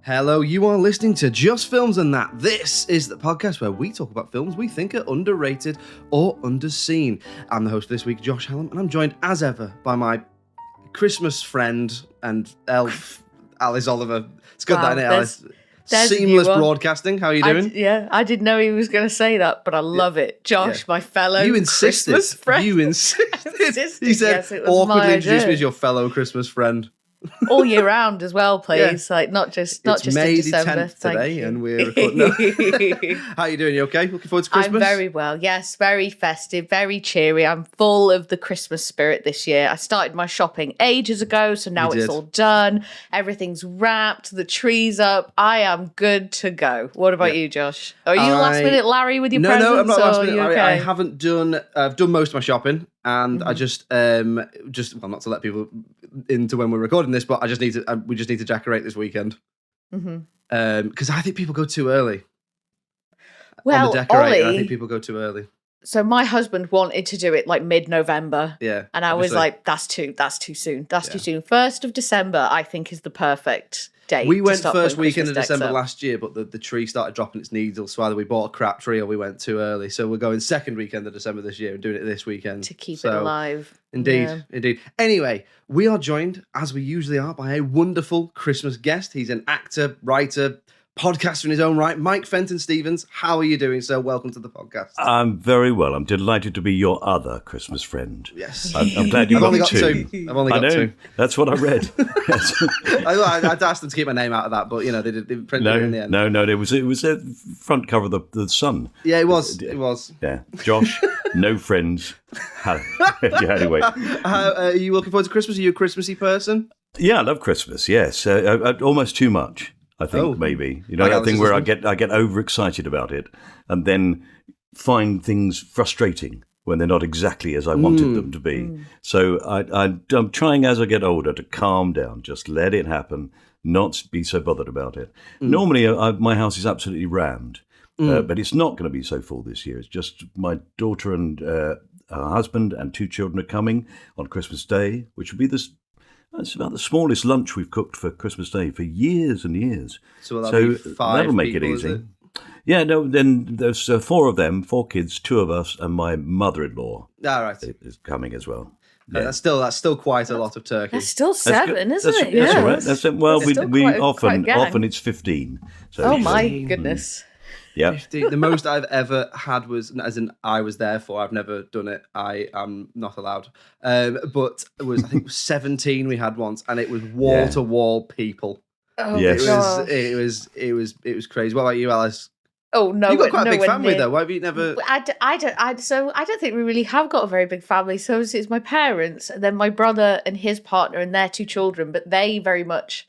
Hello, you are listening to Just Films and That. This is the podcast where we talk about films we think are underrated or underseen. I'm the host for this week, Josh Hallam, and I'm joined as ever by my Christmas friend and elf, Alice Oliver. It's good that, isn't it, Alice? Seamless broadcasting. How are you doing? I didn't know he was going to say that, but I love it. Josh, my fellow Christmas friend. You insisted. You said, yes, awkwardly introduce me as your fellow Christmas friend. All year round as well, please. Yeah. Like not just May in December. It's May 10th today, and we're recording. How are you doing? You okay? Looking forward to Christmas? I'm very well. Yes, very festive, very cheery. I'm full of the Christmas spirit this year. I started my shopping ages ago, so now it's all done. Everything's wrapped. The tree's up. I am good to go. What about you, Josh? Are you last minute Larry with your presents? No, I'm not last minute Larry. Okay? I haven't done. I've done most of my shopping. And I just well, not to let people into when we're recording this, but I just need to. We just need to decorate this weekend. Because I think people go too early. Well, on the decorating, I think people go too early. So my husband wanted to do it like mid-November. Yeah, and I was like, "That's too soon. That's too soon." 1st of December, I think, is the perfect date. We went first weekend of December last year, but the tree started dropping its needles, so either we bought a crap tree or we went too early. So we're going second weekend of December this year and doing it this weekend. To keep it alive. Indeed. Anyway, we are joined, as we usually are, by a wonderful Christmas guest. He's an actor, writer, podcaster in his own right, Mike Fenton Stevens. How are you doing, sir? Welcome to the podcast. I'm very well. I'm delighted to be your other Christmas friend. Yes. I'm glad you've got two. I've only got two. That's what I read. I'd asked them to keep my name out of that, but, you know, they printed it in the end. No, it was a front cover of the Sun. Yeah, it was. It was. Yeah. Josh, no friends. Anyway. Are you looking forward to Christmas? Are you a Christmassy person? Yeah, I love Christmas, yes. Almost too much. I think maybe, you know, that thing where I get overexcited about it and then find things frustrating when they're not exactly as I wanted them to be. So I'm trying as I get older to calm down, just let it happen, not be so bothered about it. Normally, my house is absolutely rammed, but it's not going to be so full this year. It's just my daughter and her husband and 2 children are coming on Christmas Day, which will be this. It's about the smallest lunch we've cooked for Christmas Day for years and years. So that'll make it easy. Yeah, no, then there's 4 of them, 4 kids, 2 of us, and my mother-in-law is coming as well. Yeah. That's still quite a lot of turkey. That's still 7, isn't it? That's all right. Well, we often it's 15. So oh my goodness. Yeah. 50. The most I've ever had was, as in I was there for, I've never done it. I am not allowed. But I think it was 17 we had once, and it was wall to wall people. Oh, yes. It was crazy. What about you, Alice? Oh no, you've got quite a big family though. Why have you never? I don't think we really have got a very big family. So it's my parents, and then my brother and his partner and their 2 children. But they very much,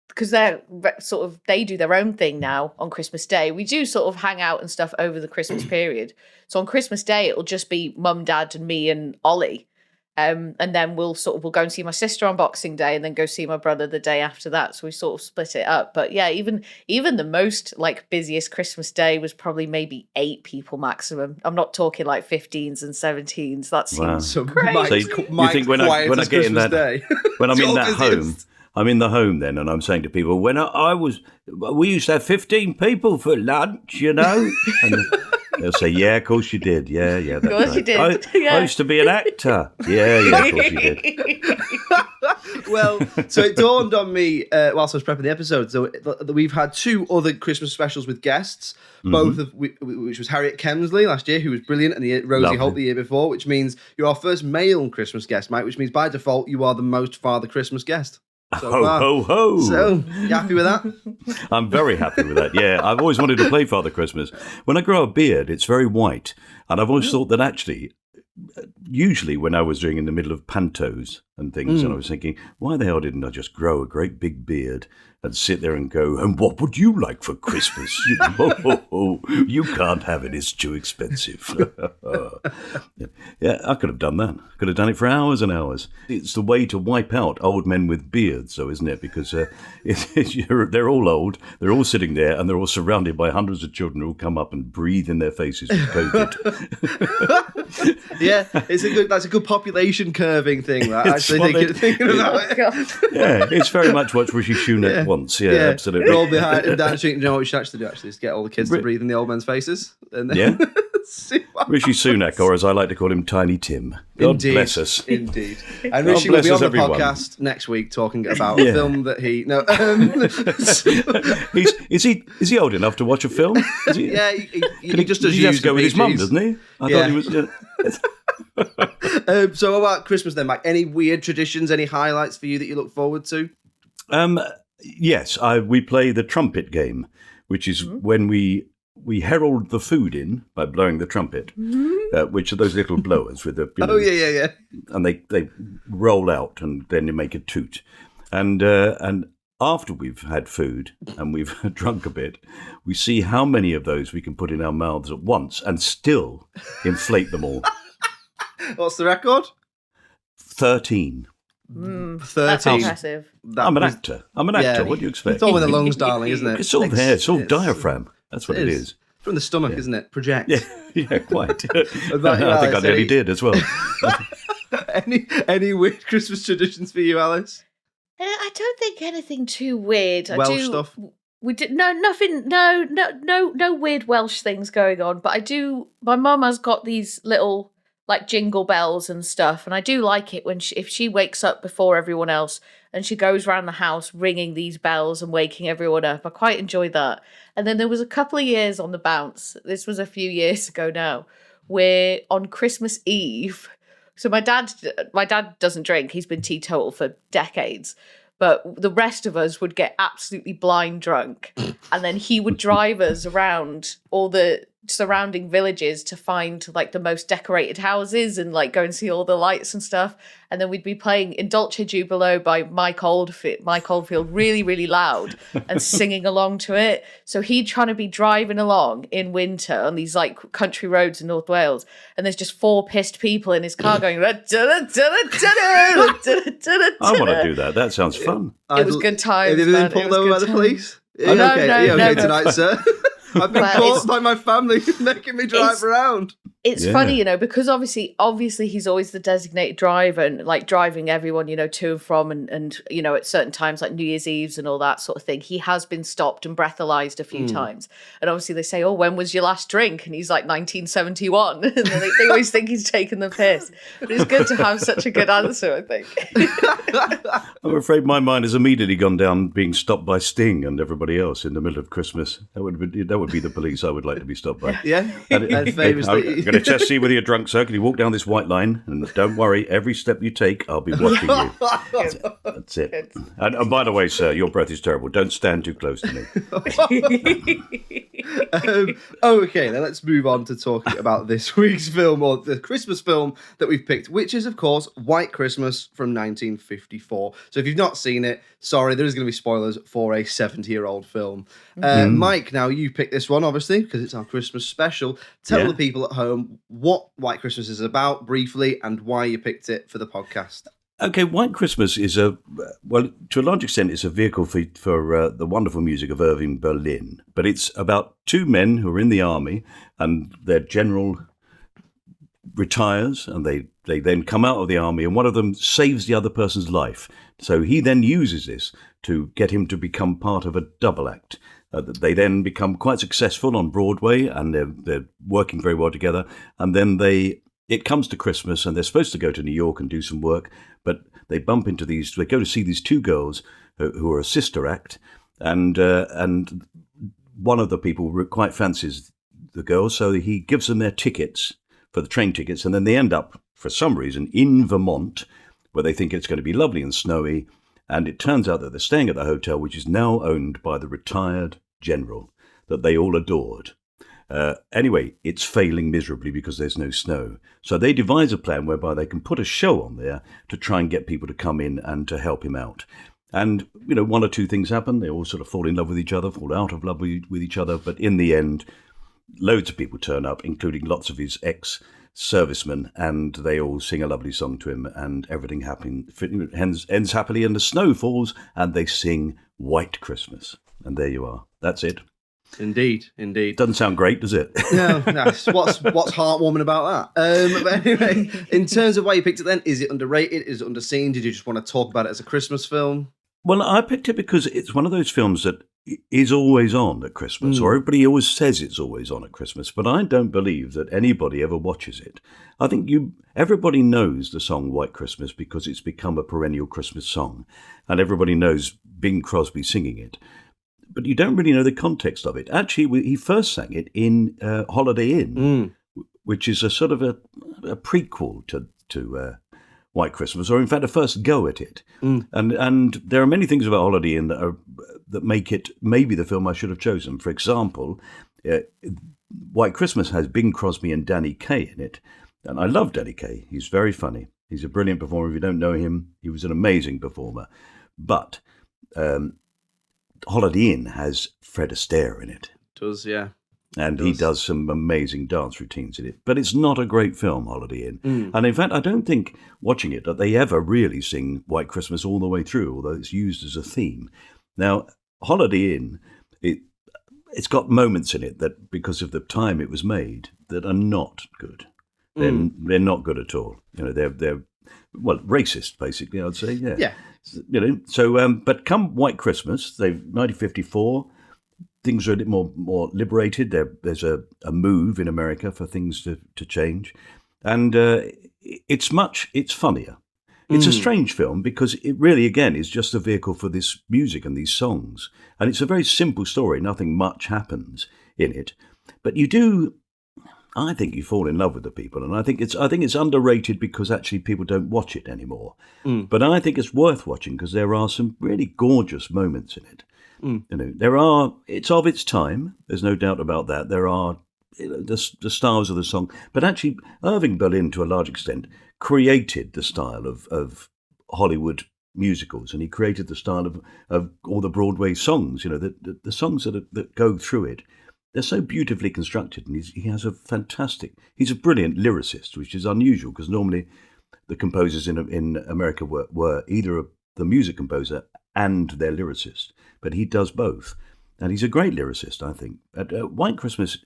because they do their own thing now on Christmas Day. We do sort of hang out and stuff over the Christmas period. So on Christmas Day, it'll just be mum, dad, and me and Ollie. And then we'll go and see my sister on Boxing Day, and then go see my brother the day after that. So we sort of split it up. But yeah, even the most busiest Christmas Day was probably maybe 8 people maximum. I'm not talking like 15s and 17s. That seems so crazy. So you think when I get in that when I'm in that home. I'm in the home then, and I'm saying to people, we used to have 15 people for lunch, you know? And they'll say, yeah, of course you did. Yeah, that's right. Of course you did. I used to be an actor. Yeah, of course you did. Well, so it dawned on me whilst I was prepping the episode, so we've had 2 other Christmas specials with guests, both of which was Harriet Kemsley last year, who was brilliant, and Rosie Holt the year before, which means you're our first male Christmas guest, Mike, which means by default you are the most Father Christmas guest. Ho, ho. So, you happy with that? I'm very happy with that, yeah. I've always wanted to play Father Christmas. When I grow a beard, it's very white. And I've always thought that actually, usually when I was doing in the middle of pantos and things, and I was thinking, why the hell didn't I just grow a great big beard and sit there and go, and what would you like for Christmas? You can't have it, it's too expensive. Yeah, I could have done that. Could have done it for hours and hours. It's the way to wipe out old men with beards, though, isn't it? Because they're all old, they're all sitting there, and they're all surrounded by hundreds of children who will come up and breathe in their faces with COVID. Yeah, that's a good population curving thing, right? Actually thinking about it. Yeah, it's very much what Rishi Sunak once. Yeah, absolutely. Roll behind him down the street. You know what we should actually do? Actually, is get all the kids to breathe in the old men's faces. And then Rishi Sunak, or as I like to call him, Tiny Tim. God bless us. Indeed. And Rishi will be on the podcast next week talking about a film that he... No, is he old enough to watch a film? He just does. He has to go with his mum, doesn't he? I thought he was. So about Christmas then, Mike? Any weird traditions? Any highlights for you that you look forward to? Yes, we play the trumpet game, which is when we herald the food in by blowing the trumpet, which are those little blowers with the and they roll out and then you make a toot, and after we've had food and we've drunk a bit, we see how many of those we can put in our mouths at once and still inflate them all. What's the record? 13. 13. That's impressive. I'm an actor. Yeah, what do you expect? It's all in the lungs, darling, isn't it? It's all there. It's all diaphram. That's what it is. From the stomach, isn't it? Project. Yeah, quite. I think I nearly did as well. Any weird Christmas traditions for you, Alice? I don't think anything too weird. Welsh stuff? We did nothing. No weird Welsh things going on. But I do. My mum has got these little like jingle bells and stuff, and I do like it when if she wakes up before everyone else and she goes around the house ringing these bells and waking everyone up. I quite enjoy that. And then there was a couple of years on the bounce. This was a few years ago now, where on Christmas Eve. So my dad doesn't drink. He's been teetotal for decades. But the rest of us would get absolutely blind drunk. And then he would drive us around all the surrounding villages to find like the most decorated houses and like go and see all the lights and stuff. And then we'd be playing In Dulce Jubilo by Mike Oldfield really, really loud and singing along to it. So he'd trying to be driving along in winter on these like country roads in North Wales. And there's just 4 pissed people in his car going, I want to do that. That sounds fun. It was good times. Have you ever been pulled over by the police? No, okay tonight, sir? I've been caught by my family making me drive around. It's funny, because obviously he's always the designated driver and like driving everyone, to and from and at certain times like New Year's Eves and all that sort of thing. He has been stopped and breathalyzed a few times. And obviously they say, oh, when was your last drink? And he's like 1971. And they always think he's taking the piss. But it's good to have such a good answer, I think. I'm afraid my mind has immediately gone down being stopped by Sting and everybody else in the middle of Christmas. That would be the police I would like to be stopped by. Yeah. I'm going to test you whether you're drunk, sir. Can you walk down this white line? And don't worry, every step you take, I'll be watching you. That's it. And by the way, sir, your breath is terrible. Don't stand too close to me. Okay, then let's move on to talking about this week's film, or the Christmas film that we've picked, which is, of course, White Christmas from 1954. So if you've not seen it, sorry, there is going to be spoilers for a 70-year-old film. Mike, now you picked this one, obviously, because it's our Christmas special. Tell the people at home what White Christmas is about, briefly, and why you picked it for the podcast. Okay, White Christmas is to a large extent, it's a vehicle for the wonderful music of Irving Berlin. But it's about 2 men who are in the army, and their general retires, and they then come out of the army, and one of them saves the other person's life. So he then uses this to get him to become part of a double act. They then become quite successful on Broadway, and they're working very well together. And then it comes to Christmas, and they're supposed to go to New York and do some work, but they bump into they go to see these 2 girls who are a sister act, and one of the people quite fancies the girls, so he gives them their tickets for the train tickets, and then they end up, for some reason, in Vermont, where they think it's going to be lovely and snowy. And it turns out that they're staying at the hotel, which is now owned by the retired general that they all adored. Anyway, it's failing miserably because there's no snow. So they devise a plan whereby they can put a show on there to try and get people to come in and to help him out. And, 1 or 2 things happen. They all sort of fall in love with each other, fall out of love with each other. But in the end, loads of people turn up, including lots of his ex-servicemen, and they all sing a lovely song to him, and everything ends happily, and the snow falls, and they sing White Christmas. And there you are. That's it. Indeed. Doesn't sound great, does it? No. What's heartwarming about that? But anyway, in terms of why you picked it then, is it underrated? Is it underseen? Did you just want to talk about it as a Christmas film? Well, I picked it because it's one of those films that is always on at Christmas, or everybody always says it's always on at Christmas, but I don't believe that anybody ever watches it. I think everybody knows the song White Christmas because it's become a perennial Christmas song, and everybody knows Bing Crosby singing it. But you don't really know the context of it. Actually, he first sang it in Holiday Inn, which is a sort of a prequel to White Christmas, or in fact a first go at it. And there are many things about Holiday Inn that make it maybe the film I should have chosen. For example, White Christmas has Bing Crosby and Danny Kaye in it, and I love Danny Kaye. He's very funny. He's a brilliant performer. If you don't know him, he was an amazing performer. But Holiday Inn has Fred Astaire in it. Does, yeah. And he does some amazing dance routines in it. But it's not a great film, Holiday Inn. And in fact, I don't think, watching it, that they ever really sing White Christmas all the way through, although it's used as a theme. Now, Holiday Inn, it's got moments in it that, because of the time it was made, that are not good. They're not good at all. They're racist, basically, I'd say, yeah. Yeah. So, but come White Christmas, 1954, things are a little more liberated. There's a move in America for things to change. And it's funnier. It's a strange film because it really, again, is just a vehicle for this music and these songs. And it's a very simple story. Nothing much happens in it. But I think you fall in love with the people. And I think it's underrated because actually people don't watch it anymore. But I think it's worth watching because there are some really gorgeous moments in it. It's of its time. There's no doubt about that. There are the stars of the song, but actually Irving Berlin, to a large extent, created the style of Hollywood musicals, and he created the style of all the Broadway songs. The songs that go through it, they're so beautifully constructed, and he's a brilliant lyricist, which is unusual because normally the composers in America were either the music composer and their lyricist, but he does both, and he's a great lyricist, I think. White Christmas,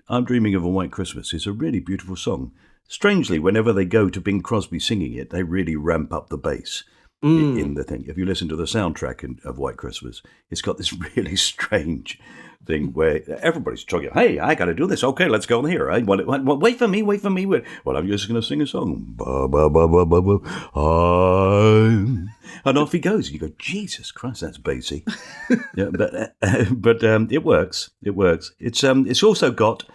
I'm Dreaming of a White Christmas, is a really beautiful song. Strangely, whenever they go to Bing Crosby singing it, they really ramp up the bass in the thing. If you listen to the soundtrack of White Christmas, it's got this really strange thing where everybody's talking, hey, I got to do this. Okay, let's go here. Wait for me. Well, I'm just going to sing a song. Ba, ba, ba, ba, ba, ba. And off he goes. You go, Jesus Christ, that's bassy. Yeah, but it works. It works. It's also got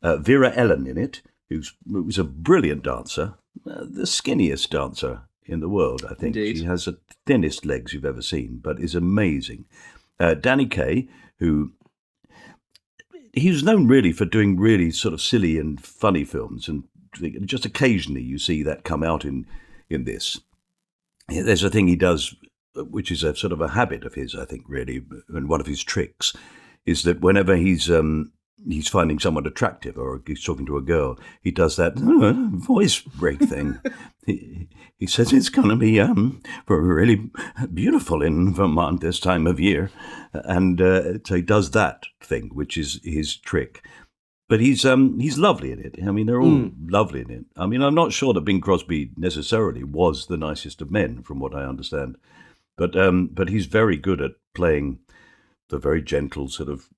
Vera Ellen in it, who's a brilliant dancer, the skinniest dancer in the world, I think. Indeed. She has the thinnest legs you've ever seen, but is amazing. Danny Kaye, who he was known really for doing really sort of silly and funny films, and just occasionally you see that come out in this. There's a thing he does, which is a sort of a habit of his, I think, really, and one of his tricks is that whenever he's finding someone attractive or he's talking to a girl, he does that voice break thing. He says it's going to be really beautiful in Vermont this time of year. And so he does that thing, which is his trick. But he's lovely in it. I mean, they're all lovely in it. I mean, I'm not sure that Bing Crosby necessarily was the nicest of men, from what I understand. But he's very good at playing the very gentle sort of,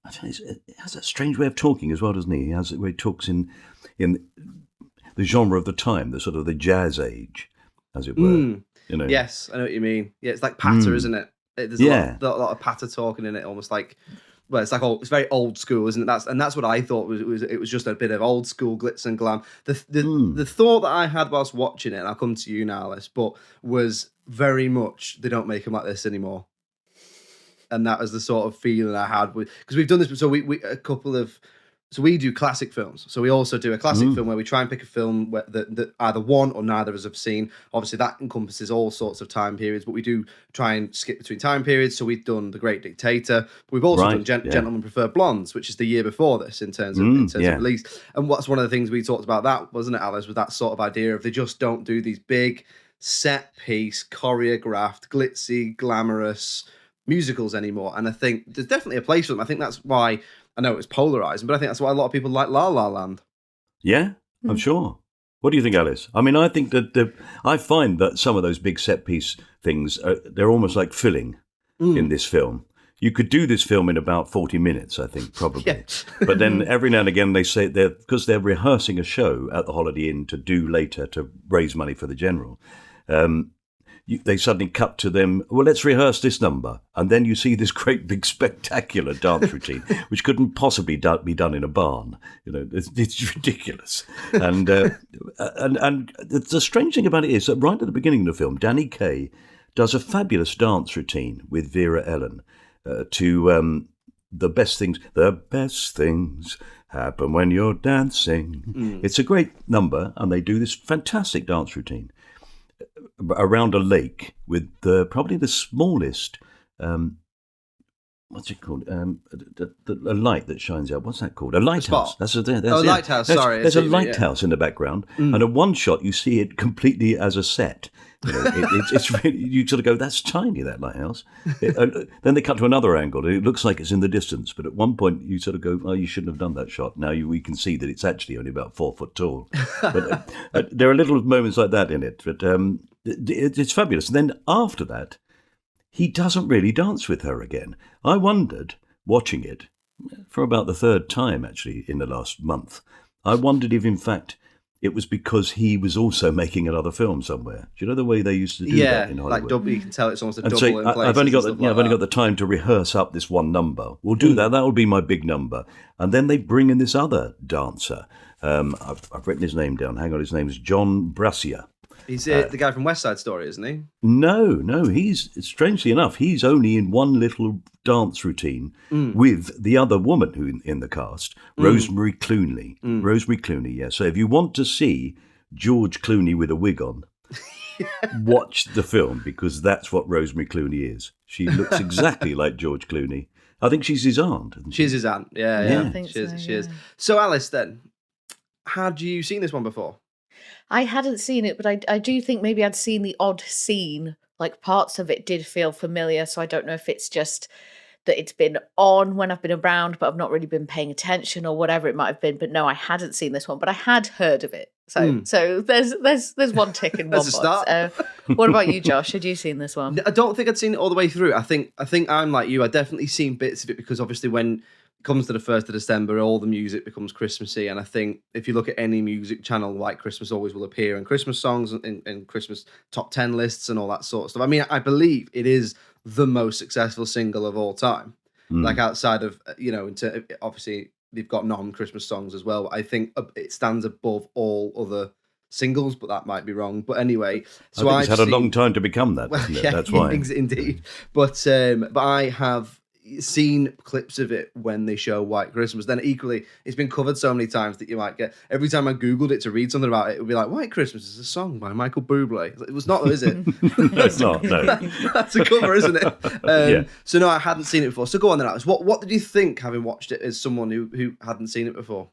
I don't know, he has a strange way of talking as well, doesn't he? He has a way he talks in the genre of the time, the sort of the jazz age, as it were. Yes, I know what you mean. Yeah, it's like patter, isn't it? There's a lot of patter talking in it, almost like, well, it's like it's very old school, isn't it? That's what I thought it was just a bit of old school glitz and glam. The thought that I had whilst watching it, and I'll come to you now, Alice, but was very much they don't make them like this anymore. And that was the sort of feeling I had because we've done this. So we do classic films. So we also do a classic film where we try and pick a film that either one or neither of us have seen. Obviously, that encompasses all sorts of time periods, but we do try and skip between time periods. So we've done The Great Dictator. But we've also done Gentlemen Prefer Blondes, which is the year before this in terms of release. And what's one of the things we talked about that, wasn't it, Alice, was that sort of idea of they just don't do these big set piece, choreographed, glitzy, glamorous musicals anymore. And I think there's definitely a place for them. I think that's why, I know it's polarizing, but I think that's why a lot of people like La La Land. Yeah, I'm sure. What do you think, Alice? I mean, I think that I find that some of those big set piece things, they're almost like filling in this film. You could do this film in about 40 minutes, I think, probably. Yeah. But then every now and again they say because they're rehearsing a show at the Holiday Inn to do later to raise money for the General. They suddenly cut to them, well, let's rehearse this number. And then you see this great big spectacular dance routine, which couldn't possibly be done in a barn. It's ridiculous. And the strange thing about it is that right at the beginning of the film, Danny Kaye does a fabulous dance routine with Vera Ellen to the best things happen when you're dancing. It's a great number, and they do this fantastic dance routine around a lake with probably the smallest, what's it called? A light that shines out. What's that called? A lighthouse. That's a lighthouse. Sorry, there's a lighthouse in the background, and at one shot you see it completely as a set. It's really, you sort of go, that's tiny, that lighthouse. Then they cut to another angle. It looks like it's in the distance, but at one point you sort of go, oh, you shouldn't have done that shot. Now we can see that it's actually only about 4 foot tall. But there are little moments like that in it. But it's fabulous. And then after that, he doesn't really dance with her again. I wondered, watching it, for about the third time, actually, in the last month, I wondered if, in fact, it was because he was also making another film somewhere. Do you know the way they used to do that in Hollywood? Like you can tell it's almost a double so in place. I've only got the time to rehearse up this one number. We'll do that. That'll be my big number. And then they bring in this other dancer. I've written his name down. Hang on, his name is John Brassia. He's the guy from West Side Story, isn't he? No. He's, strangely enough, he's only in one little dance routine with the other woman who in the cast, Rosemary Clooney. Rosemary Clooney, yeah. So if you want to see George Clooney with a wig on, watch the film, because that's what Rosemary Clooney is. She looks exactly like George Clooney. I think she's his aunt. She's his aunt, yeah. I think she is. So Alice, then, had you seen this one before? I hadn't seen it, but I do think maybe I'd seen the odd scene. Like parts of it did feel familiar, so I don't know if it's just that it's been on when I've been around, but I've not really been paying attention or whatever it might have been. But no, I hadn't seen this one, but I had heard of it. So there's one tick in one box. Start. What about you, Josh? Had you seen this one? I don't think I'd seen it all the way through. I think I'm like you. I definitely seen bits of it because obviously when comes to the 1st of December, all the music becomes Christmassy. And I think if you look at any music channel, White Christmas always will appear in Christmas songs and Christmas top 10 lists and all that sort of stuff. I mean, I believe it is the most successful single of all time. Like outside of, obviously they've got non-Christmas songs as well. I think it stands above all other singles, but that might be wrong. But anyway, so I think it's had a long time to become that, hasn't it? That's why. Indeed. But I have seen clips of it when they show White Christmas. Then equally, it's been covered so many times that you might get, every time I googled it to read something about it, it would be like, White Christmas is a song by Michael Bublé. It was not, is it? No, it's not, no. That's a cover, isn't it? Yeah. So no, I hadn't seen it before. So go on then, Alex. What did you think, having watched it as someone who hadn't seen it before?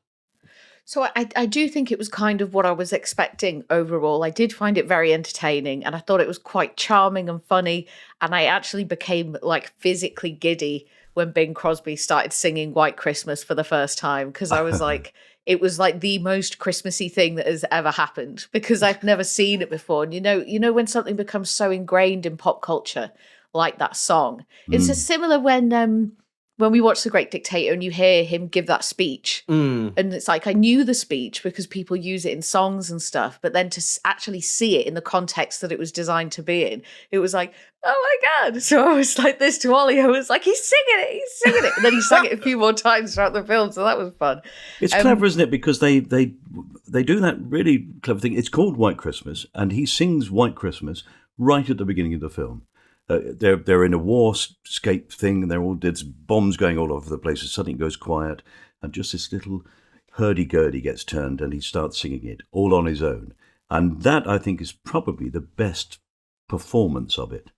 So I do think it was kind of what I was expecting overall. I did find it very entertaining, and I thought it was quite charming and funny. And I actually became like physically giddy when Bing Crosby started singing White Christmas for the first time, because I was like, it was like the most Christmassy thing that has ever happened, because I've never seen it before. And you know when something becomes so ingrained in pop culture, like that song. It's just similar when we watch The Great Dictator and you hear him give that speech, and it's like, I knew the speech because people use it in songs and stuff, but then to actually see it in the context that it was designed to be in, it was like, oh my God. So I was like this to Ollie, I was like, he's singing it. And then he sang it a few more times throughout the film, so that was fun. It's clever, isn't it? Because they do that really clever thing. It's called White Christmas, and he sings White Christmas right at the beginning of the film. They're in a warscape thing, and there's bombs going all over the place. And suddenly it goes quiet, and just this little hurdy-gurdy gets turned, and he starts singing it all on his own. And that, I think, is probably the best performance of it.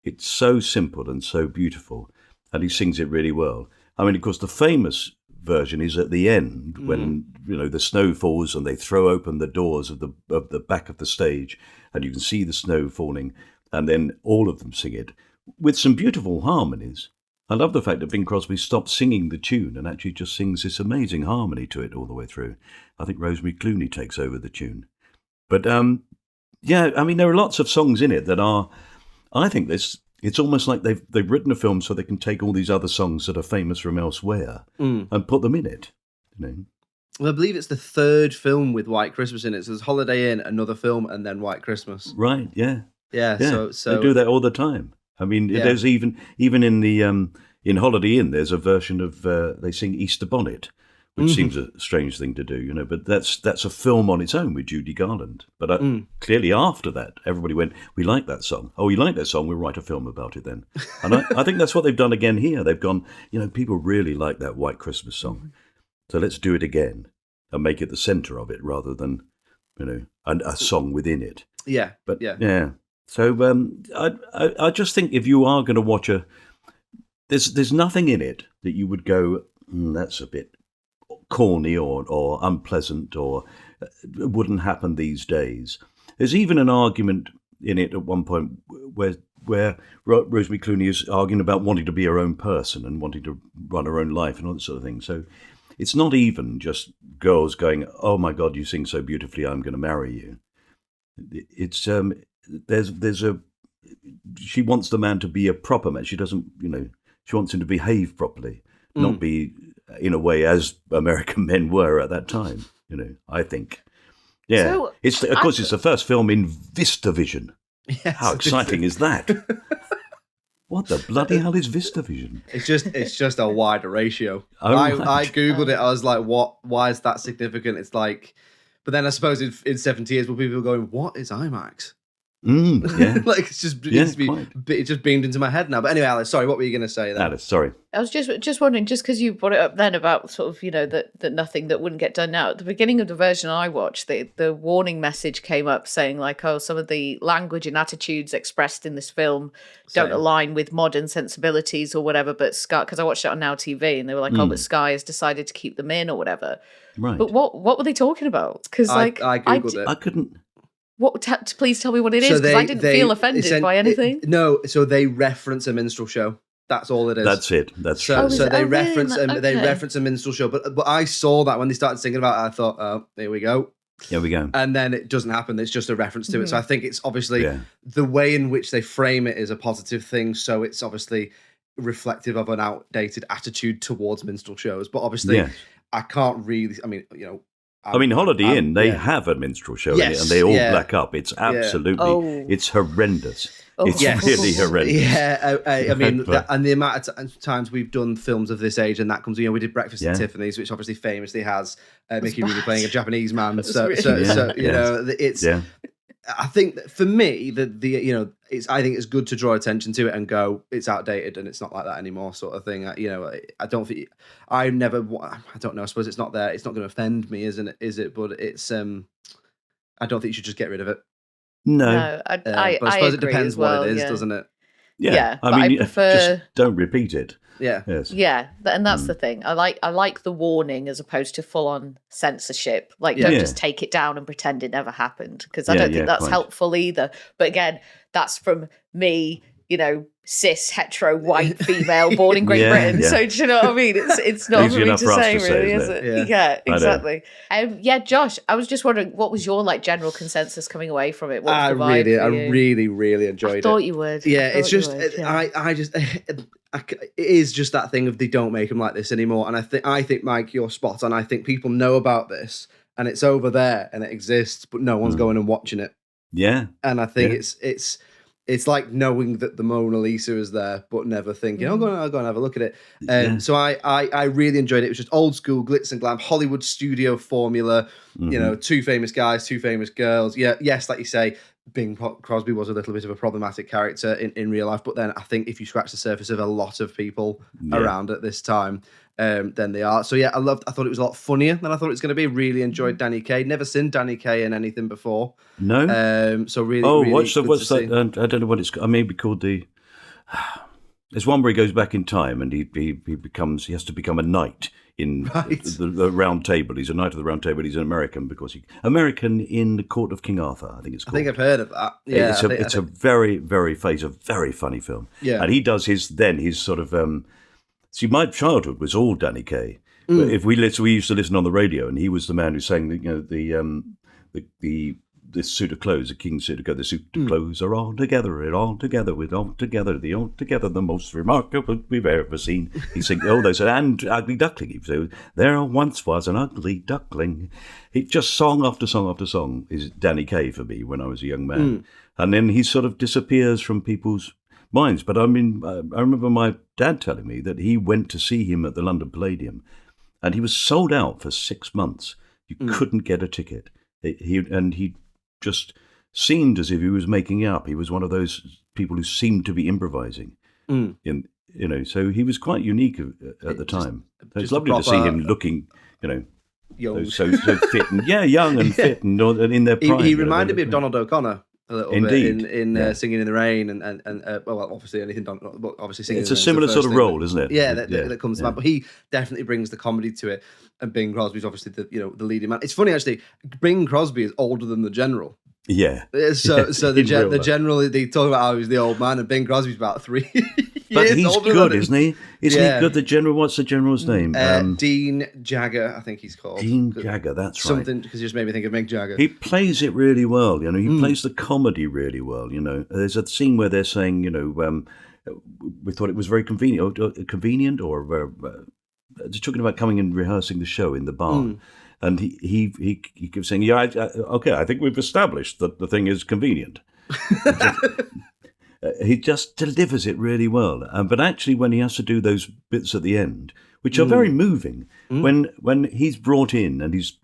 It's so simple and so beautiful, and he sings it really well. I mean, of course, the famous version is at the end when the snow falls and they throw open the doors of the back of the stage, and you can see the snow falling. And then all of them sing it with some beautiful harmonies. I love the fact that Bing Crosby stopped singing the tune and actually just sings this amazing harmony to it all the way through. I think Rosemary Clooney takes over the tune. But yeah, I mean, there are lots of songs in it that are. I think it's almost like they've written a film so they can take all these other songs that are famous from elsewhere and put them in it. You know. Well, I believe it's the third film with White Christmas in it. So there's Holiday Inn, another film, and then White Christmas. Right? Yeah. Yeah. So they do that all the time. I mean, there's even in the in Holiday Inn, there's a version of they sing Easter Bonnet, which seems a strange thing to do, you know. But that's a film on its own with Judy Garland. But clearly after that, everybody went, "We like that song. Oh, you like that song? We'll write a film about it then." And I think that's what they've done again here. They've gone, you know, people really like that White Christmas song. So let's do it again and make it the centre of it rather than, you know, a song within it. Yeah, but yeah. So I just think if you are going to watch there's nothing in it that you would go, that's a bit corny or unpleasant or wouldn't happen these days. There's even an argument in it at one point where Rosemary Clooney is arguing about wanting to be her own person and wanting to run her own life and all that sort of thing. So it's not even just girls going, "Oh my God, you sing so beautifully, I'm going to marry you." It's she wants the man to be a proper man. She doesn't, you know, she wants him to behave properly, not be in a way as American men were at that time. You know, I think. Yeah, so, it's the first film in VistaVision. Yes, how exciting is that? What the bloody hell is VistaVision? It's just a wider ratio. I googled it. I was like, "What? Why is that significant?" It's like, but then I suppose in 70 years, will people going, "What is IMAX?" Yeah. Like it's just beamed into my head now. But anyway, Alice, sorry, what were you going to say then? Alice, sorry. I was just wondering, just because you brought it up then about sort of, you know, that nothing that wouldn't get done now. At the beginning of the version I watched, the warning message came up saying like, oh, some of the language and attitudes expressed in this film don't align with modern sensibilities or whatever. But Sky, because I watched it on Now TV, and they were like, oh, but Sky has decided to keep them in or whatever. Right. But what were they talking about? Because like I googled it. I couldn't. Please tell me what it is, because I didn't feel offended by anything. So they reference a minstrel show. That's all it is. That's it. That's so they reference they reference a minstrel show. But I saw that when they started singing about it, I thought, oh, here we go. Here we go. And then it doesn't happen. It's just a reference to it. So I think it's obviously the way in which they frame it is a positive thing. So it's obviously reflective of an outdated attitude towards minstrel shows. But obviously, I can't really. I mean, you know. Holiday Inn, they have a minstrel show in it, and they all black up. It's absolutely, it's horrendous. It's really horrendous. Yeah, I mean, and the amount of times we've done films of this age, and that comes, you know, we did Breakfast at Tiffany's, which obviously famously has Mickey Rooney playing a Japanese man. So you know, it's. I think that for me, you know, I think it's good to draw attention to it and go, it's outdated and it's not like that anymore, sort of thing. You know, I don't think I don't know. I suppose it's not there. It's not going to offend me, isn't it? Is it? But it's I don't think you should just get rid of it. No, but I suppose it depends what it is, doesn't it? Yeah, I mean, I prefer just don't repeat it. Yeah. Yes. Yeah, and that's the thing. I like the warning as opposed to full on censorship. Like, don't just take it down and pretend it never happened, because I don't think that's helpful either. But again, that's from me, you know, cis hetero white female born in Great Britain. Yeah. So do you know what I mean? It's not for me to say, really, is it? Yeah, exactly. Josh, I was just wondering, what was your like general consensus coming away from it? What was the vibe for you? I really enjoyed it. I thought you would. Yeah, it's just it is just that thing of they don't make them like this anymore. And I think Mike, you're spot on. I think people know about this and it's over there and it exists, but no one's going and watching it. Yeah, and I think it's like knowing that the Mona Lisa is there, but never thinking, I'll go and have a look at it. So I really enjoyed it. It was just old school glitz and glam, Hollywood studio formula. You know, two famous guys, two famous girls. Yeah, yes, like you say, Bing Crosby was a little bit of a problematic character in real life, but then I think if you scratch the surface of a lot of people around at this time, then they are. So yeah, I thought it was a lot funnier than I thought it was going to be. Really enjoyed Danny Kaye. Never seen Danny Kaye in anything before. No. So really. Oh, really what's that? I don't know what it's. I maybe called the. There's one where he goes back in time and he has to become a knight in the Round Table. He's a knight of the Round Table. He's an American because American in the court of King Arthur, I think it's called. I think I've heard of that. Yeah, it's a very, very very funny film. Yeah, and he does his sort of. See, my childhood was all Danny Kaye. But if we used to listen on the radio, and he was the man who sang the this suit of clothes, a king's suit of clothes. The suit of clothes are all together, the most remarkable we've ever seen. He sings all those, and Ugly Duckling. So there once was an ugly duckling. It just song after song after song is Danny Kaye for me when I was a young man, and then he sort of disappears from people's minds. But I mean, I remember my dad telling me that he went to see him at the London Palladium, and he was sold out for 6 months. You couldn't get a ticket. He just seemed as if he was making it up. He was one of those people who seemed to be improvising. So he was quite unique at the time. So it's lovely to see him looking, young. so fit and young and fit and in their prime. He reminded me of Donald O'Connor a little Indeed. bit in Singing in the Rain and obviously anything. But obviously, Singing. It's in a the Rain similar is the sort first of thing role, isn't it? that comes to mind. But he definitely brings the comedy to it. And Bing Crosby's obviously the leading man. It's funny actually. Bing Crosby is older than the general. Yeah. So the general, they talk about how he's the old man, and Bing Crosby's about 3 years But he's older good, than him. isn't he? Isn't he good? The general. What's the general's name? Dean Jagger, I think he's called. Dean Jagger. That's something because you just made me think of Mick Jagger. He plays it really well. He plays the comedy really well. There's a scene where they're saying, we thought it was very convenient, just talking about coming and rehearsing the show in the barn. And he keeps saying, okay, I think we've established that the thing is convenient. He just delivers it really well. But actually, when he has to do those bits at the end, which are very moving, when he's brought in and he's,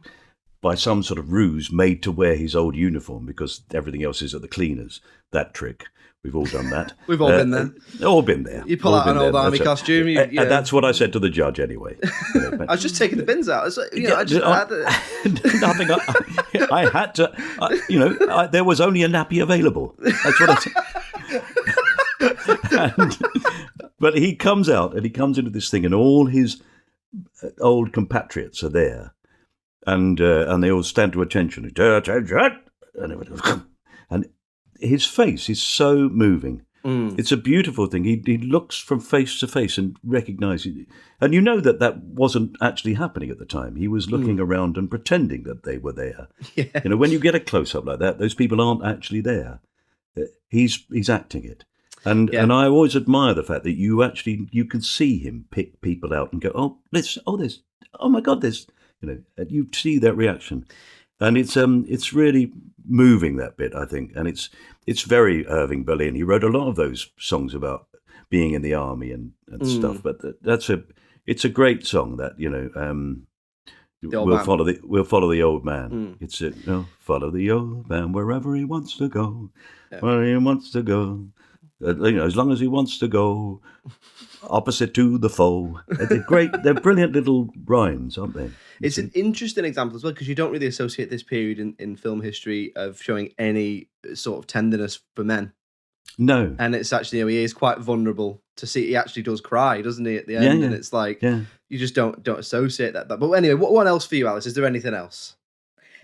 by some sort of ruse, made to wear his old uniform because everything else is at the cleaners, that trick. We've all done that. We've all been there. All been there. You pull out an old army costume. And that's what I said to the judge anyway. I was just taking the bins out. It's like, nothing. I had to. There was only a nappy available. That's what I said. But he comes out and he comes into this thing, and all his old compatriots are there, and they all stand to attention. And his face is so moving. It's a beautiful thing. He looks from face to face and recognizes, and that wasn't actually happening at the time. He was looking around and pretending that they were there. Yeah. When you get a close up like that, those people aren't actually there. He's acting it, and I always admire the fact that you can see him pick people out and go, oh my God, there's, and you see that reaction. And it's really moving, that bit, I think, and it's very Irving Berlin. He wrote a lot of those songs about being in the army and stuff. But it's a great song that we'll follow the old man. It's follow the old man wherever he wants to go, where he wants to go. As long as he wants to go opposite to the foe. They're brilliant little rhymes, aren't they? It's an interesting example as well, because you don't really associate this period in film history of showing any sort of tenderness for men. No. And it's actually, he is quite vulnerable to see. He actually does cry, doesn't he, at the end? And it's like, you just don't associate that. But anyway, what else for you, Alice? Is there anything else?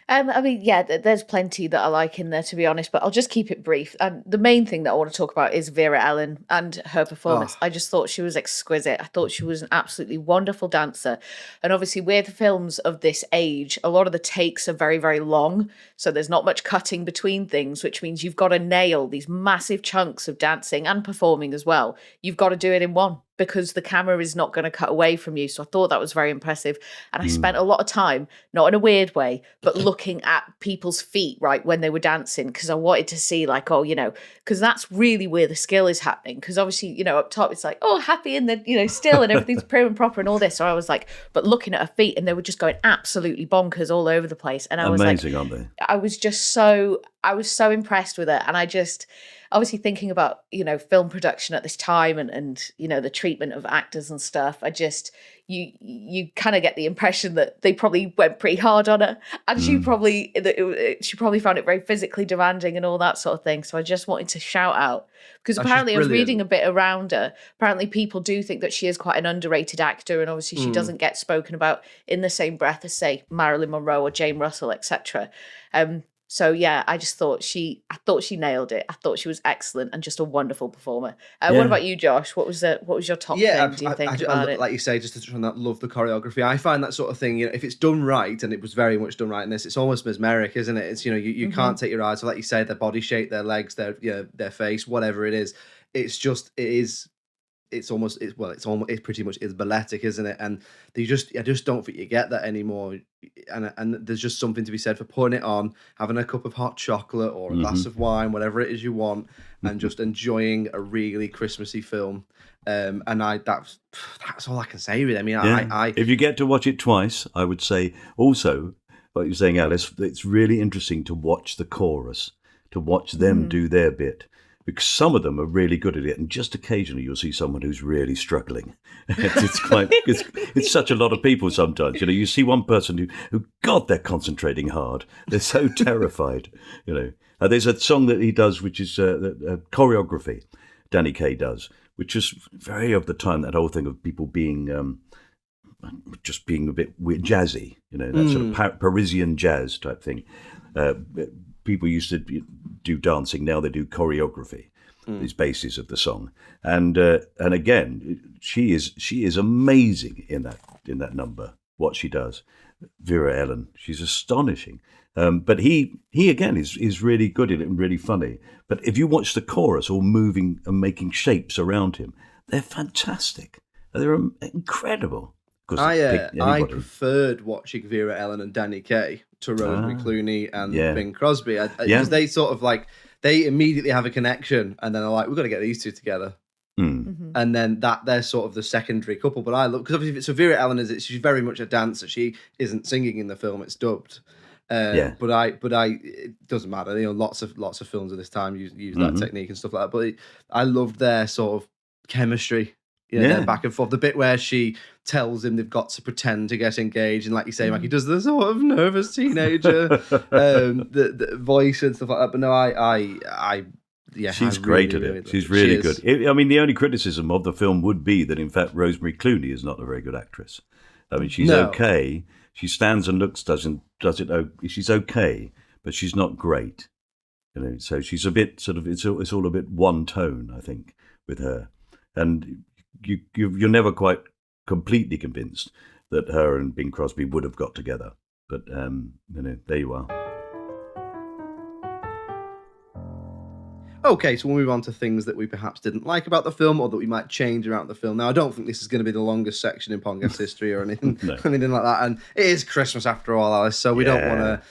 There's plenty that I like in there, to be honest, but I'll just keep it brief. And the main thing that I want to talk about is Vera Ellen and her performance. I just thought she was exquisite. I thought she was an absolutely wonderful dancer. And obviously with films of this age, a lot of the takes are very, very long. So there's not much cutting between things, which means you've got to nail these massive chunks of dancing and performing as well. You've got to do it in one, because the camera is not going to cut away from you. So I thought that was very impressive. And I spent a lot of time, not in a weird way, but looking at people's feet, right, when they were dancing, because I wanted to see because that's really where the skill is happening. Because obviously, up top, it's like, happy and then, still and everything's prim and proper and all this. So I was like, but looking at her feet, and they were just going absolutely bonkers all over the place. And I was amazing, aren't they? I was so impressed with it. And I just, obviously thinking about, film production at this time and the treatment of actors and stuff, I just, you kind of get the impression that they probably went pretty hard on her, and she probably found it very physically demanding and all that sort of thing. So I just wanted to shout out, because apparently I was reading a bit around her. Apparently people do think that she is quite an underrated actor, and obviously she doesn't get spoken about in the same breath as, say, Marilyn Monroe or Jane Russell, etc. So yeah, I thought she nailed it. I thought she was excellent and just a wonderful performer. What about you, Josh? What was your top thing? Do you think about it? Like you say, just to touch on that, love the choreography. I find that sort of thing, if it's done right, and it was very much done right in this, it's almost mesmeric, isn't it? It's you can't take your eyes. So like you say, their body shape, their legs, their face, whatever it is. It's pretty much is balletic, isn't it? And I just don't think you get that anymore. And there's just something to be said for putting it on, having a cup of hot chocolate or a glass of wine, whatever it is you want, and just enjoying a really Christmassy film. And that's all I can say really. I mean, if you get to watch it twice, I would say also, like you're saying, Alice, it's really interesting to watch the chorus, to watch them do their bit. Because some of them are really good at it, and just occasionally you'll see someone who's really struggling. It's such a lot of people sometimes. You see one person who God, they're concentrating hard. They're so terrified. There's a song that he does, which is choreography. Danny Kaye does, which is very of the time, that whole thing of people being just being a bit weird, jazzy. That sort of Parisian jazz type thing. People used to do dancing, now they do choreography, these bases of the song. And again, she is amazing in that number, what she does. Vera Ellen, she's astonishing. But he again is really good at it and really funny. But if you watch the chorus, all moving and making shapes around him, they're fantastic. They're incredible. I preferred watching Vera Ellen and Danny Kaye to Rosemary Clooney and Bing Crosby, because they sort of they immediately have a connection, and then they're like, we've got to get these two together. And then they're sort of the secondary couple. But I love, because obviously, Vera Ellen she's very much a dancer. She isn't singing in the film; it's dubbed. But it doesn't matter. Lots of films at this time use that technique and stuff like that. But I loved their sort of chemistry. Their back and forth. The bit where she tells him they've got to pretend to get engaged, and like you say, Mike, he does the sort of nervous teenager, the voice and stuff like that. But no, she's great at it. She's really good. I mean, the only criticism of the film would be that, in fact, Rosemary Clooney is not a very good actress. I mean, she's okay. She stands and looks, does it. She's okay, but she's not great. So she's a bit sort of. It's all a bit one tone, I think, with her, and. You're never quite completely convinced that her and Bing Crosby would have got together. But, there you are. Okay, so we'll move on to things that we perhaps didn't like about the film, or that we might change around the film. Now, I don't think this is going to be the longest section in Podcast history or anything, anything like that. And it is Christmas after all, Alice, so we don't want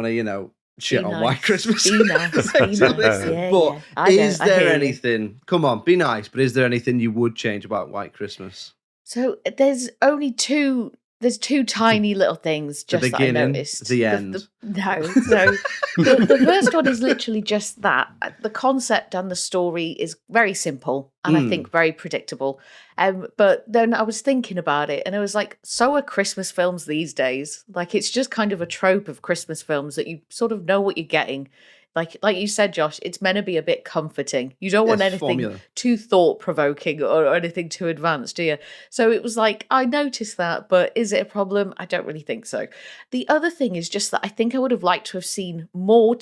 to, shit on White Christmas. Be nice. But is there anything? Come on, be nice. But is there anything you would change about White Christmas? So there's only two. There's two tiny little things just that I noticed. The end. No. So the first one is literally just that. The concept and the story is very simple and I think very predictable. But then I was thinking about it and I was like, so are Christmas films these days. Like, it's just kind of a trope of Christmas films that you sort of know what you're getting. Like you said, Josh, it's meant to be a bit comforting. You don't want anything too thought-provoking or anything too advanced, do you? So it was like, I noticed that, but is it a problem? I don't really think so. The other thing is just that I think I would have liked to have seen more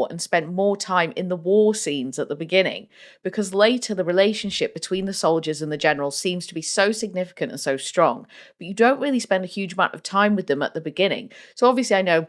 and spent more time in the war scenes at the beginning, because later the relationship between the soldiers and the generals seems to be so significant and so strong, but you don't really spend a huge amount of time with them at the beginning. So obviously I know,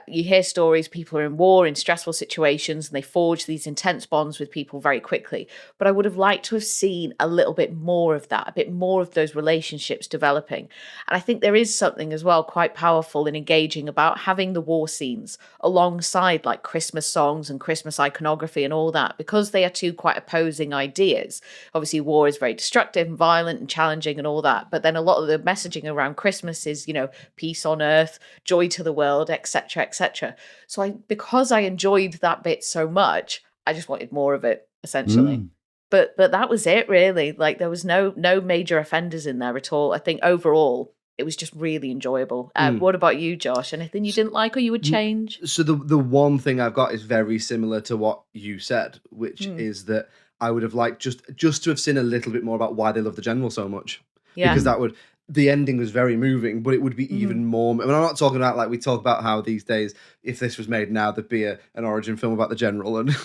you hear stories, people are in war, in stressful situations, and they forge these intense bonds with people very quickly. But I would have liked to have seen a little bit more of that, a bit more of those relationships developing. And I think there is something as well quite powerful and engaging about having the war scenes alongside like Christmas songs and Christmas iconography and all that, because they are two quite opposing ideas. Obviously, war is very destructive and violent and challenging and all that. But then a lot of the messaging around Christmas is, peace on earth, joy to the world, etc., etc. So because I enjoyed that bit so much, I just wanted more of it, essentially. But that was it, really. Like, there was no major offenders in there at all. I think overall it was just really enjoyable. What about you, Josh? Anything you didn't like or you would change? So the one thing I've got is very similar to what you said, which is that I would have liked just to have seen a little bit more about why they love the general so much. Yeah. Because that would the ending was very moving, but it would be even more. I mean, I'm not talking about like we talk about how these days, if this was made now, there'd be an origin film about the general, and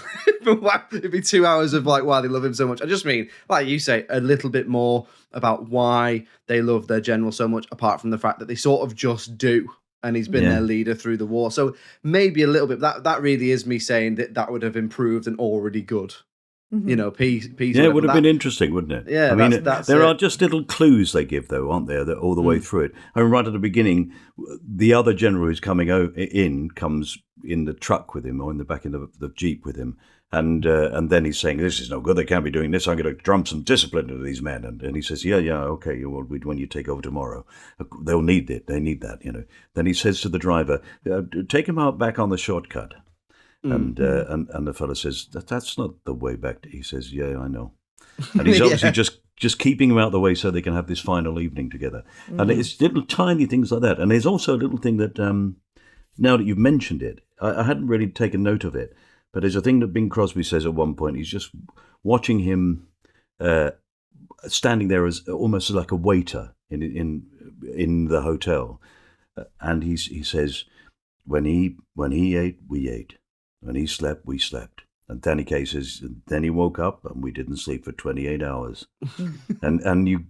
it'd be 2 hours of like why they love him so much. I just mean, like you say, a little bit more about why they love their general so much, apart from the fact that they sort of just do, and he's been their leader through the war. So maybe a little bit. That really is me saying that would have improved an already good. You know, peace. Yeah, it would have been interesting, wouldn't it? Yeah, I mean, that's there are just little clues they give, though, aren't there, that all the way through it. I mean, right at the beginning, the other general who's coming in comes in the truck with him, or in the back of the Jeep with him, and then he's saying, "This is no good. They can't be doing this. I'm going to drum some discipline into these men." And he says, "Yeah, okay. Well, when you take over tomorrow, they'll need it. They need that, you know." Then he says to the driver, "Take him out back on the shortcut." And the fellow says, "That's not the way back." He says, "Yeah, I know." And he's obviously just keeping him out of the way so they can have this final evening together. And it's little tiny things like that. And there's also a little thing that, now that you've mentioned it, I hadn't really taken note of it, but there's a thing that Bing Crosby says at one point. He's just watching him standing there as almost like a waiter in the hotel. And he says, when he ate, we ate. When he slept, we slept. And Danny Kaye says, then he woke up and we didn't sleep for 28 hours. and you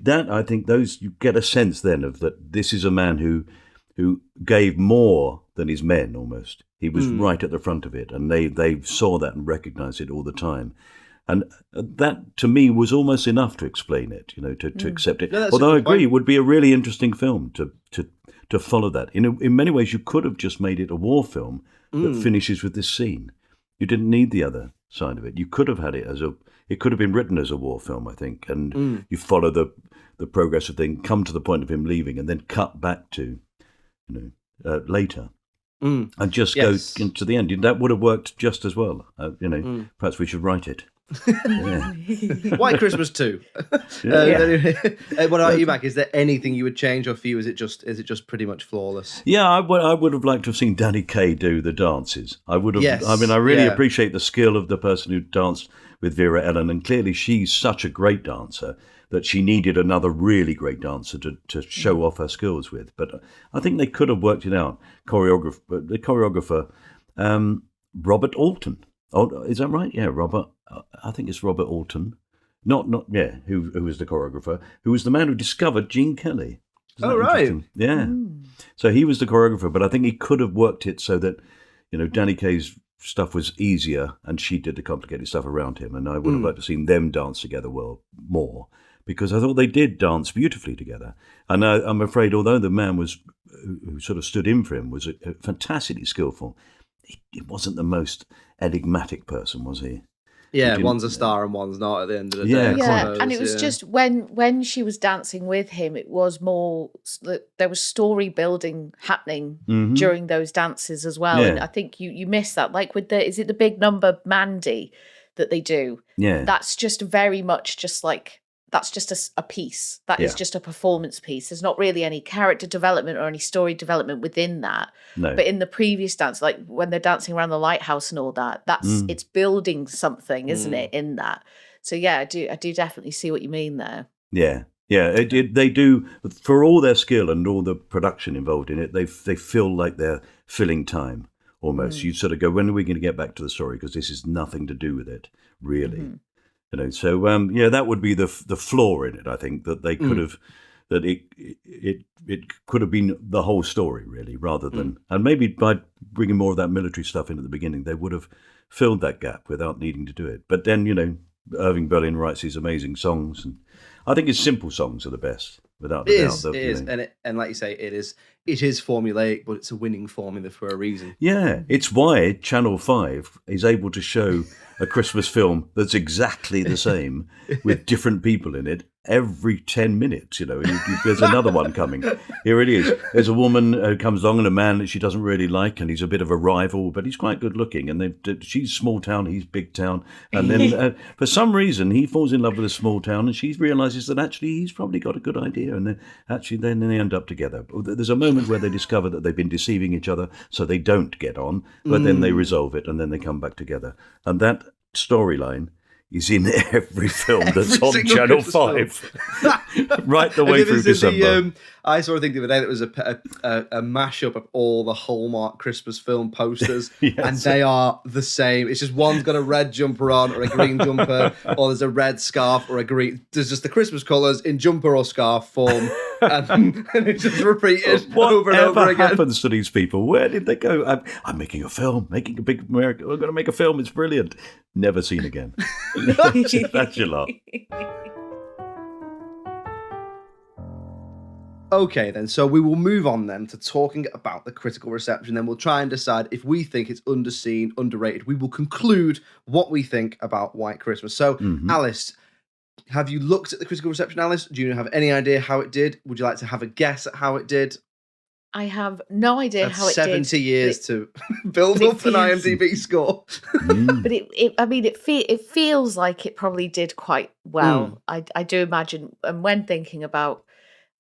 that, I think those, you get a sense then of that this is a man who gave more than his men almost. He was right at the front of it, and they saw that and recognized it all the time. And that, to me, was almost enough to explain it, you know, to accept it. No, although I agree, it would be a really interesting film to follow that. In many ways, you could have just made it a war film that finishes with this scene. You didn't need the other side of it. You could have had it it could have been written as a war film, I think, and you follow the progress of things, come to the point of him leaving, and then cut back to, you know, later, and just go into the end. That would have worked just as well. You know, perhaps we should write it. White Christmas 2. What about you, Mac? Is there anything you would change, or for you is it just pretty much flawless? Yeah, I would have liked to have seen Danny Kaye do the dances. I would have. Yes, I mean, I really appreciate the skill of the person who danced with Vera Ellen, and clearly she's such a great dancer that she needed another really great dancer to show off her skills with. But I think they could have worked it out. The choreographer, Robert Alton. Oh, is that right? Yeah, Robert. I think it's Robert Alton. Who was the choreographer, who was the man who discovered Gene Kelly. Oh, right. Yeah. So he was the choreographer, but I think he could have worked it so that, you know, Danny Kaye's stuff was easier and she did the complicated stuff around him. And I would have liked to have seen them dance together more, because I thought they did dance beautifully together. And I'm afraid, although the man who sort of stood in for him was fantastically skillful, he wasn't the most enigmatic person, was he? Yeah, one's a star and one's not at the end of the day. Yeah, and it was just when she was dancing with him, it was more, there was story building happening during those dances as well. And I think you miss that. Like with is it the big number Mandy that they do? Yeah. That's just very much just like, that's just a piece. That is just a performance piece. There's not really any character development or any story development within that. No. But in the previous dance, like when they're dancing around the lighthouse and all that, it's building something, isn't it, in that? So yeah, I do definitely see what you mean there. Yeah. Yeah, they do, for all their skill and all the production involved in it, they feel like they're filling time almost. You sort of go, when are we going to get back to the story? Because this is nothing to do with it, really. You know, so that would be the flaw in it. I think that they could have, that it could have been the whole story really, rather than, and maybe by bringing more of that military stuff in at the beginning, they would have filled that gap without needing to do it. But then, you know, Irving Berlin writes these amazing songs, and I think his simple songs are the best, without a doubt. It is, and like you say, it is formulaic, but it's a winning formula for a reason. Yeah, it's why Channel 5 is able to show a Christmas film that's exactly the same with different people in it every 10 minutes, you know. There's another one coming. Here it is. There's a woman who comes along and a man that she doesn't really like, and he's a bit of a rival, but he's quite good looking. And she's small town, he's big town. And then for some reason, he falls in love with a small town, and she realizes that actually he's probably got a good idea. And then they end up together. There's a moment where they discover that they've been deceiving each other, so they don't get on, but then they resolve it, and then they come back together. And that storyline is in every film that's on Channel 5. right the way through December. I saw a thing the other day that was a mashup of all the Hallmark Christmas film posters, Yes. and they are the same. It's just one's got a red jumper on or a green jumper, or there's a red scarf or a green. There's just the Christmas colours in jumper or scarf form, and it's just repeated over and over again. What happens to these people? Where did they go? I'm making a film, making a big America. We're going to make a film. It's brilliant. Never seen again. That's your lot. Okay, then. So we will move on then to talking about the critical reception. Then we'll try and decide if we think it's underseen, underrated. We will conclude what we think about White Christmas. So, Alice, have you looked at the critical reception, Alice? Do you have any idea how it did? Would you like to have a guess at how it did? I have no idea how it did. 70 years to build up an IMDb score. But it feels like it probably did quite well. I do imagine, and when thinking about,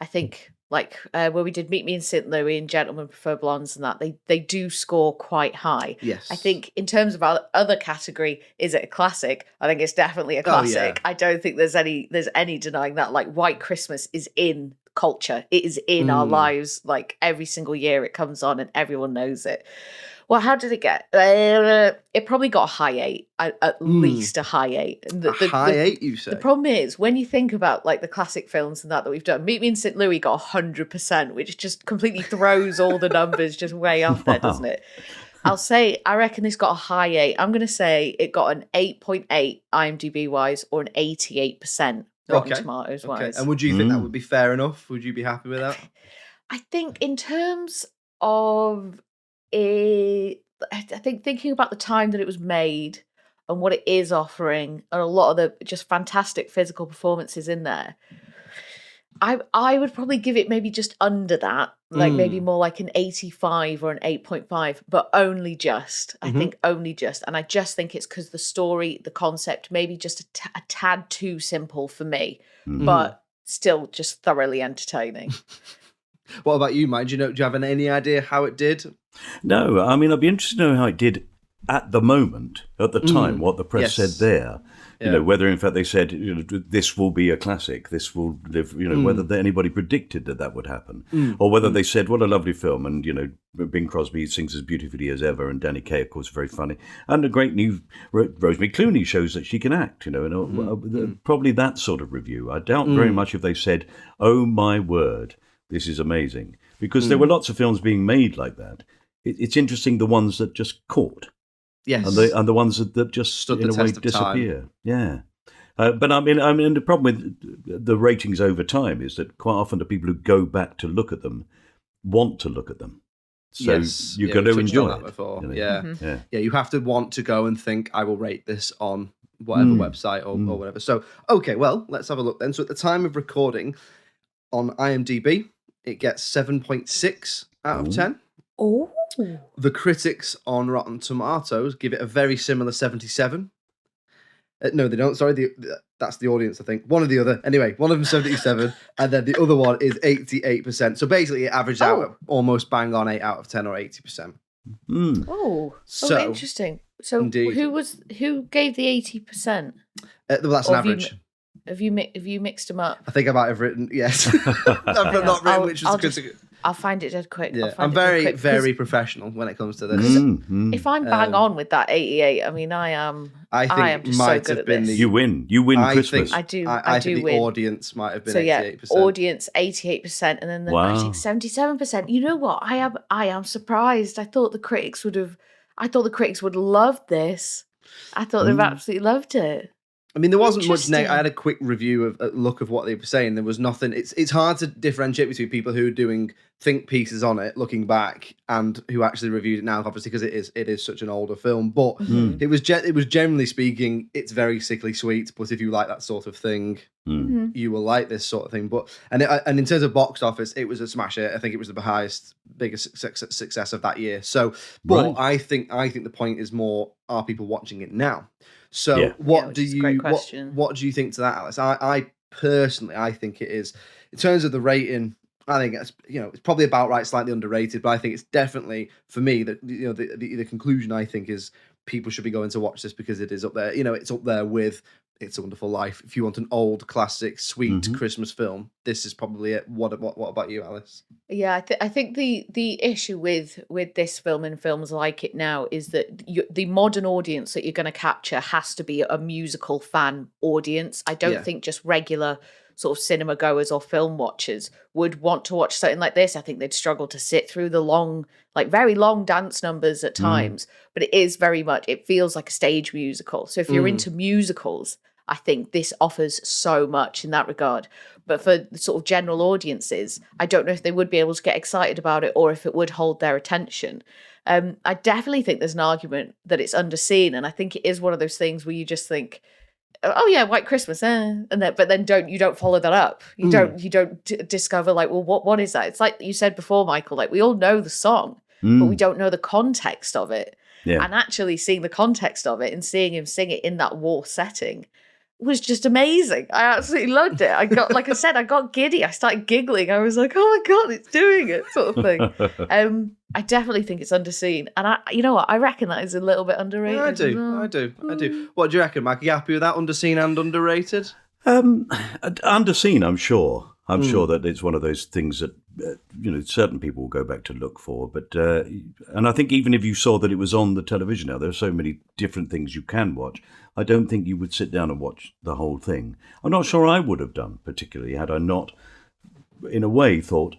I think, like where we did Meet Me in St. Louis and Gentlemen Prefer Blondes and that, they do score quite high. Yes. I think in terms of our other category, is it a classic? I think it's definitely a classic. Yeah. I don't think there's any denying that. Like, White Christmas is in culture. It is in our lives. Like, every single year it comes on and everyone knows it. Well, how did it get? It probably got a high 8, at least a high 8. High 8, you say? The problem is, when you think about like the classic films and that we've done, Meet Me in St. Louis got 100%, which just completely throws all the numbers just way off there, doesn't it? I reckon this got a high 8. I'm going to say it got an 8.8 IMDb wise, or an 88% Rotten Tomatoes wise. And would you think that would be fair enough? Would you be happy with that? I think in terms of I think thinking about the time that it was made and what it is offering, and a lot of the just fantastic physical performances in there, I would probably give it maybe just under that, like maybe more like an 85 or an 8.5, but only just. I think only just. And I just think it's because the story, the concept, maybe just a tad too simple for me, but still just thoroughly entertaining. What about you, Mike? Do you have any idea how it did? No, I mean, I'd be interested to know how it did at the moment, at the time, what the press said there. You know, whether in fact they said, this will be a classic, this will live, whether anybody predicted that would happen. Or whether they said, what a lovely film, and, Bing Crosby sings as beautifully as ever, and Danny Kaye, of course, very funny. And a great new Rosemary Clooney shows that she can act, probably that sort of review. I doubt very much if they said, oh my word, this is amazing. Because there were lots of films being made like that. It's interesting, the ones that just caught. Yes. And the ones that just stood in the a way test of disappear. time. Yeah. But I mean, the problem with the ratings over time is that quite often the people who go back to look at them want to look at them. So you've got to enjoy it. Before. Yeah, you have to want to go and think, I will rate this on whatever website or whatever. So, okay, well, let's have a look then. So at the time of recording on IMDb, it gets 7.6 out of 10. Oh. The critics on Rotten Tomatoes give it a very similar 77. No, they don't. Sorry, that's the audience, I think. One or the other. Anyway, one of them 77, and then the other one is 88%. So basically, it averaged out at almost bang on 8 out of 10 or 80%. So interesting. So indeed. who gave the 80%? Well, that's an average. Have you mixed them up? I think I might have written yes. I've not written which was the critic. I'll find it dead quick. Yeah, I'm very, very professional when it comes to this. If I'm bang on with that 88, I mean, I am just so good at this. You win Christmas. I do think win. The audience might have been 88%. Audience 88%, and then the critics 77%. You know what? I am surprised. I thought the critics would love this. I thought they'd absolutely loved it. I mean, there wasn't much. I had a quick review of a look of what they were saying. There was nothing. It's hard to differentiate between people who are doing think pieces on it, looking back, and who actually reviewed it now. Obviously, because it is such an older film. But it was generally speaking, it's very sickly sweet. But if you like that sort of thing, you will like this sort of thing. But and in terms of box office, it was a smash hit. I think it was the biggest success of that year. So, but I think the point is more: are people watching it now? So what do you think to that, Alice? I personally, I think it is, in terms of the rating, I think it's it's probably about right, slightly underrated, but I think it's definitely, for me, that the conclusion I think is people should be going to watch this because it is up there. It's up there with It's a Wonderful Life. If you want an old, classic, sweet Christmas film, this is probably it. What about you, Alice? Yeah, I think the issue with this film and films like it now is that the modern audience that you're going to capture has to be a musical fan audience. I don't think just regular sort of cinema goers or film watchers would want to watch something like this. I think they'd struggle to sit through the long, like very long dance numbers at times, but it is very much, it feels like a stage musical. So if you're into musicals, I think this offers so much in that regard. But for the sort of general audiences, I don't know if they would be able to get excited about it or if it would hold their attention. I definitely think there's an argument that it's underseen, and I think it is one of those things where you just think, oh yeah, White Christmas, and then but then you don't follow that up. You don't discover like, well, what is that? It's like you said before, Michael. Like we all know the song, but we don't know the context of it. Yeah. And actually seeing the context of it and seeing him sing it in that war setting was just amazing. I absolutely loved it. I got giddy. I started giggling. I was like, oh my God, it's doing it, sort of thing. I definitely think it's underseen. And you know what? I reckon that is a little bit underrated. Yeah, I do. What do you reckon, Mike? Are you happy with that? Underseen and underrated? Underseen, I'm sure. I'm sure that it's one of those things that certain people will go back to look for. But and I think even if you saw that it was on the television now, there are so many different things you can watch. I don't think you would sit down and watch the whole thing. I'm not sure I would have done, particularly had I not, in a way, thought,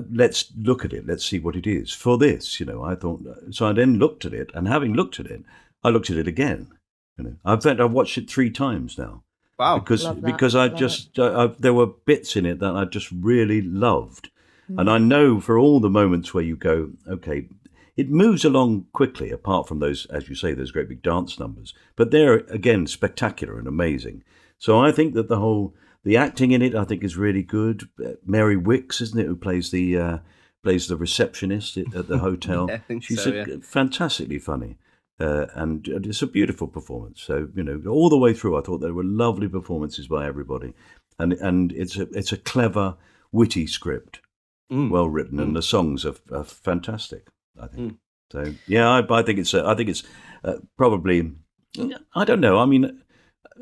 let's look at it. Let's see what it is. For this, I thought. So I then looked at it, and having looked at it, I looked at it again. In fact, I've watched it 3 times now. Wow. Because I just there were bits in it that I just really loved. And I know for all the moments where you go, okay, it moves along quickly, apart from those, as you say, those great big dance numbers. But they're, again, spectacular and amazing. So I think that the acting in it, I think, is really good. Mary Wicks, isn't it, who plays the receptionist at the hotel? Yeah, I think She's so, yeah. fantastically funny. And it's a beautiful performance. So, all the way through, I thought there were lovely performances by everybody. And it's a clever, witty script, well written, and the songs are fantastic, I think. So, yeah, I think it's probably, I don't know. I mean,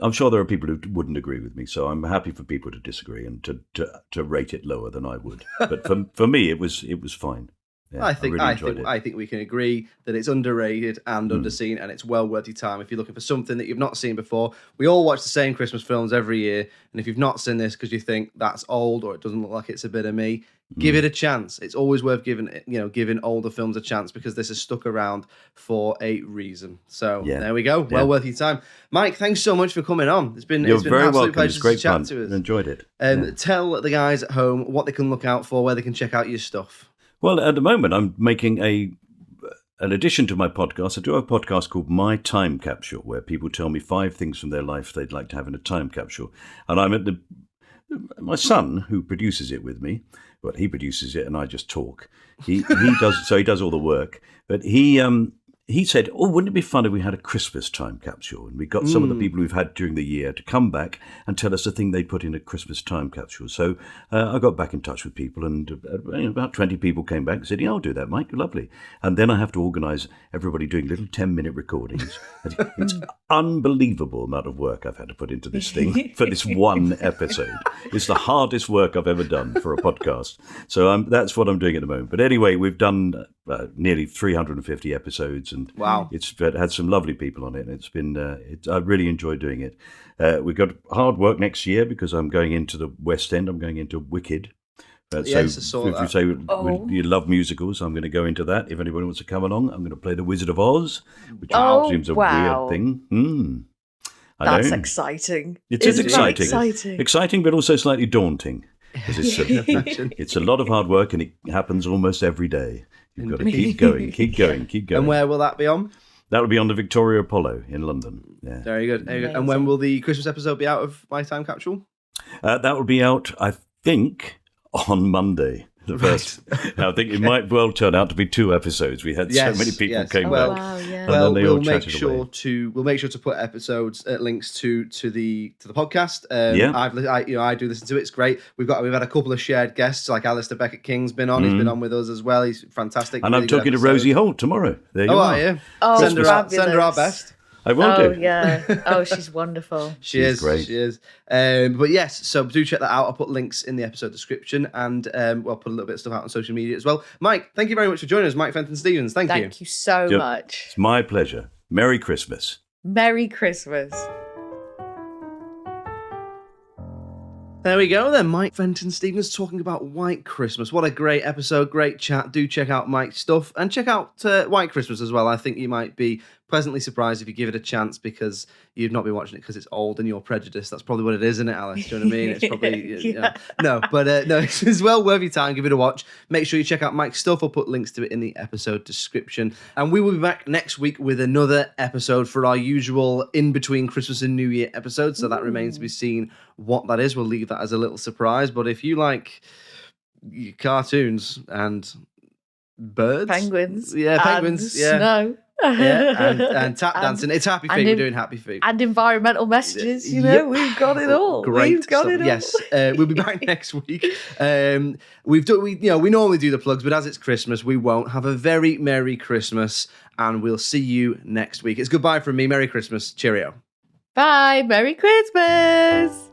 I'm sure there are people who wouldn't agree with me, so I'm happy for people to disagree and to rate it lower than I would. But for me, it was fine. Yeah, I think we can agree that it's underrated and underseen, and it's well worth your time if you're looking for something that you've not seen before. We all watch the same Christmas films every year, and if you've not seen this because you think that's old or it doesn't look like it's a bit of me, give it a chance. It's always worth giving older films a chance because this has stuck around for a reason. So there we go. Well worth your time, Mike. Thanks so much for coming on. It's been an absolute pleasure to chat to us. Enjoyed it. Tell the guys at home what they can look out for, where they can check out your stuff. Well, at the moment, I'm making an addition to my podcast. I do a podcast called My Time Capsule, where people tell me 5 things from their life they'd like to have in a time capsule. And I'm at my son, who produces it with me. Well, he produces it, and I just talk. He does all the work. But he said, "Oh, wouldn't it be fun if we had a Christmas time capsule?" And we got some of the people we've had during the year to come back and tell us the thing they put in a Christmas time capsule. So I got back in touch with people, and about 20 people came back and said, "Yeah, I'll do that, Mike. Lovely." And then I have to organise everybody doing little 10-minute recordings. It's unbelievable amount of work I've had to put into this thing for this one episode. It's the hardest work I've ever done for a podcast. So that's what I'm doing at the moment. But anyway, we've done nearly 350 episodes, and it's had some lovely people on it. And it's been I really enjoyed doing it. We've got hard work next year because I'm going into the West End. I'm going into Wicked. Yes, I saw that. If you say you love musicals, I'm going to go into that. If anybody wants to come along, I'm going to play The Wizard of Oz, which seems a weird thing. That's exciting. It is exciting. Exciting, but also slightly daunting. It's a lot of hard work, and it happens almost every day. You've got to keep going. And where will that be on? That will be on the Victoria Apollo in London. Yeah. Very good. And when will the Christmas episode be out of My Time Capsule? That will be out, I think, on Monday. The first. I think it might well turn out to be 2 episodes. We had so many people came back. Well, we'll make sure to put episodes links to the podcast. I do listen to it. It's great. We've had a couple of shared guests, like Alistair Beckett-King's been on. He's been on with us as well. He's fantastic. And I'm talking to Rosie Holt tomorrow. There you are. Are you? Send her our best. I will Oh, do. yeah. Oh, she's wonderful. She's great. She is. But yes, so do check that out. I'll put links in the episode description, and we'll put a little bit of stuff out on social media as well. Mike, thank you very much for joining us. Mike Fenton Stevens, thank you. Thank you so much. It's my pleasure. Merry Christmas. Merry Christmas. There we go then, Mike Fenton Stevens talking about White Christmas. What a great episode, great chat. Do check out Mike's stuff and check out White Christmas as well. I think you might be pleasantly surprised if you give it a chance because you've not been watching it because it's old and you're prejudiced. That's probably what it is, isn't it, Alice? Do you know what I mean? It's probably, no, it's well worth your time. Give it a watch. Make sure you check out Mike's stuff. I'll put links to it in the episode description. And we will be back next week with another episode for our usual in-between Christmas and New Year episode. So that remains to be seen what that is. We'll leave that as a little surprise. But if you like cartoons and birds, penguins, penguins, snow, and tap dancing, it's Happy Feet. We're doing Happy Feet and environmental messages. We've got it all. Great We've got stuff. it all. Yes, we'll be back next week. We normally do the plugs, but as it's Christmas, we won't. Have a very Merry Christmas, and we'll see you next week. It's goodbye from me. Merry Christmas. Cheerio. Bye. Merry Christmas.